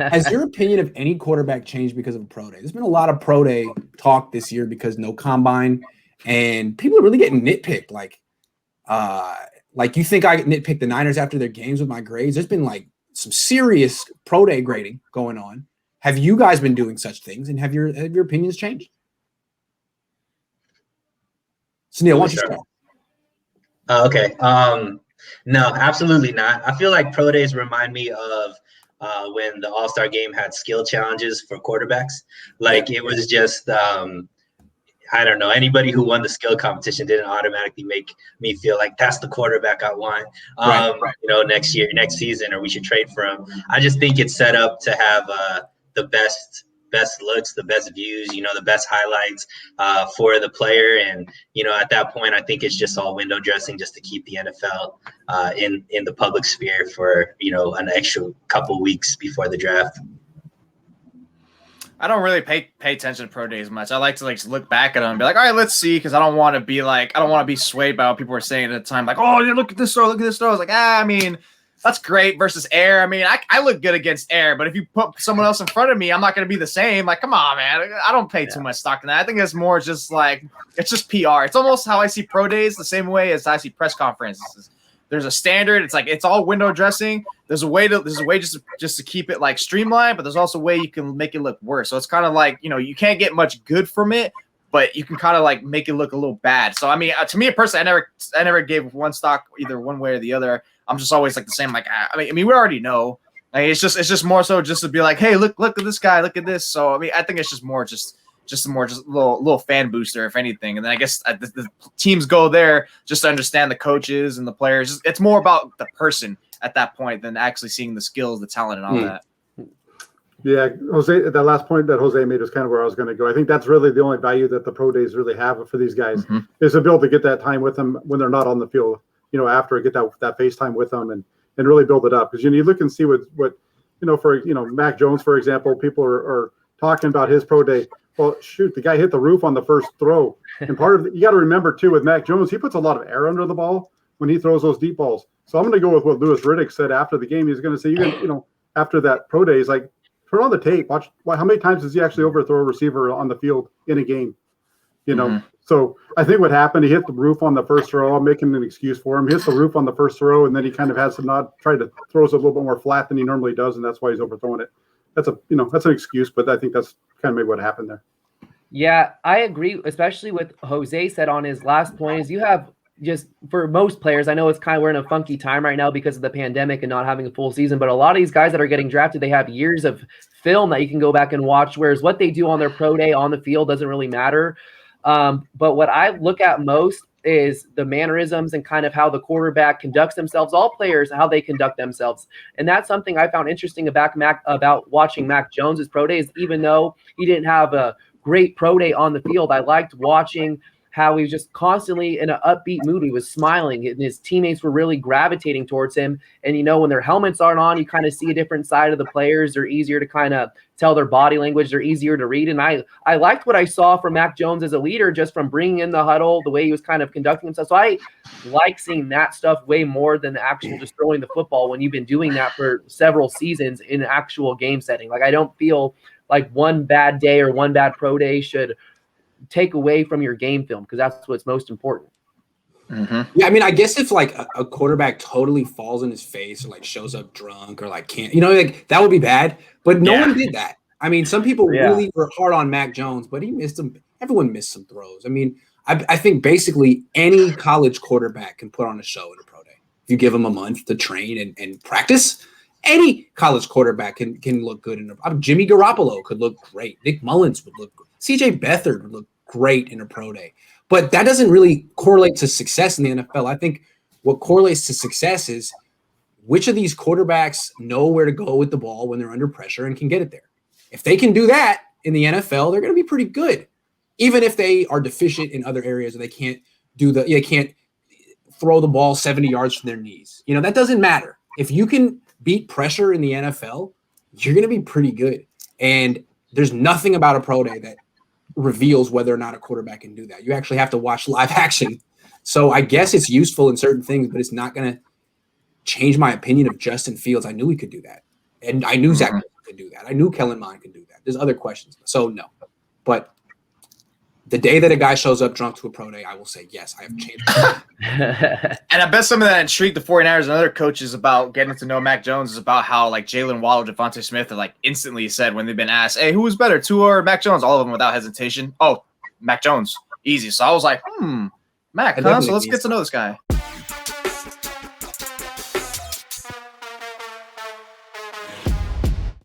Has your opinion of any quarterback changed because of a pro day? There's been a lot of pro day talk this year because no combine, and people are really getting nitpicked. Like you think I nitpick the Niners after their games with my grades? There's been like some serious pro day grading going on. Have you guys been doing such things, and have your opinions changed? Suneil, why don't you start? Okay. No, absolutely not. I feel like pro days remind me of when the All-Star game had skill challenges for quarterbacks. Like it was just I don't know. Anybody who won the skill competition didn't automatically make me feel like that's the quarterback I want. Right. Next season, or we should trade for him. I just think it's set up to have the best looks, the best views, the best highlights for the player. And, at that point, I think it's just all window dressing just to keep the NFL in the public sphere for, an extra couple weeks before the draft. I don't really pay attention to pro days much. I like to look back at them and be like, all right, let's see, because I don't want to be swayed by what people were saying at the time. Like, oh, look at this throw, look at this throw. I was like, I mean, that's great versus air. I mean, I look good against air, but if you put someone else in front of me, I'm not going to be the same. Like, come on, man. I don't pay too much stock in that. I think it's more just like, it's just PR. It's almost how I see pro days the same way as I see press conferences. There's a standard. It's like, it's all window dressing. There's a way just to keep it like streamlined, but there's also a way you can make it look worse. So it's kind of like, you can't get much good from it, but you can kind of like make it look a little bad. So, I mean, to me personally, I never gave one stock either one way or the other. I'm just always like the same. Like, I mean, we already know. Like, it's just more so just to be like, hey, look at this guy, look at this. So, I mean, I think it's just more just a little fan booster, if anything. And then I guess the teams go there just to understand the coaches and the players. It's more about the person at that point than actually seeing the skills, the talent, and all that. Yeah, Jose, that last point that Jose made is kind of where I was going to go. I think that's really the only value that the pro days really have for these guys is to be able to get that time with them when they're not on the field. After get that face time with them and really build it up. Because you look and see what for Mac Jones, for example, people are talking about his pro day. Well, shoot, the guy hit the roof on the first throw. And part of you got to remember too with Mac Jones, he puts a lot of air under the ball when he throws those deep balls. So I'm going to go with what Louis Riddick said after the game. He's going to say, after that pro day, he's like, turn on the tape, watch how many times does he actually overthrow a receiver on the field in a game? So I think what happened, he hit the roof on the first throw. I'm making an excuse for him. He hits the roof on the first throw, and then he kind of has to not try to throws it a little bit more flat than he normally does, and that's why he's overthrowing it. That's an excuse, but I think that's kind of maybe what happened there. Yeah, I agree, especially with Jose said on his last point is you have just for most players, I know it's kind of we're in a funky time right now because of the pandemic and not having a full season, but a lot of these guys that are getting drafted, they have years of film that you can go back and watch, whereas what they do on their pro day on the field doesn't really matter. But what I look at most is the mannerisms and kind of how the quarterback conducts themselves, all players, how they conduct themselves. And that's something I found interesting about watching Mac Jones's pro days, even though he didn't have a great pro day on the field. I liked watching how he was just constantly in an upbeat mood. He was smiling and his teammates were really gravitating towards him. And, when their helmets aren't on, you kind of see a different side of the players. They're easier to kind of tell their body language. They're easier to read. And I liked what I saw from Mac Jones as a leader, just from bringing in the huddle, the way he was kind of conducting himself. So I like seeing that stuff way more than the actual just throwing the football when you've been doing that for several seasons in an actual game setting. Like, I don't feel like one bad day or one bad pro day should take away from your game film, because that's what's most important. Yeah, I mean, I guess if like a quarterback totally falls in his face or like shows up drunk or like can't, like that would be bad. But no one did that. I mean, some people really were hard on Mac Jones, but he missed them. Everyone missed some throws. I mean, I think basically any college quarterback can put on a show in a pro day. If you give them a month to train and practice, any college quarterback can look good. Jimmy Garoppolo could look great. Nick Mullins would look good. CJ Beathard would look great in a pro day. But that doesn't really correlate to success in the NFL. I think what correlates to success is which of these quarterbacks know where to go with the ball when they're under pressure and can get it there. If they can do that in the NFL, they're going to be pretty good, even if they are deficient in other areas and they can't throw the ball 70 yards from their knees. That doesn't matter. If you can beat pressure in the NFL, you're going to be pretty good. And there's nothing about a pro day that reveals whether or not a quarterback can do that. You actually have to watch live action. So I guess it's useful in certain things, but it's not going to change my opinion of Justin Fields. I knew he could do that. And I knew Zach could could do that. I knew Kellen Mond could do that. There's other questions. So no. But the day that a guy shows up drunk to a pro day, I will say, yes, I have changed. And I bet some of that intrigued the 49ers and other coaches about getting to know Mac Jones is about how like Jalen Waddle, Devontae Smith have like instantly said when they've been asked, hey, who was better, Tua or Mac Jones? All of them without hesitation. Oh, Mac Jones. Easy. So I was like, Mac, huh? So let's get to know this guy.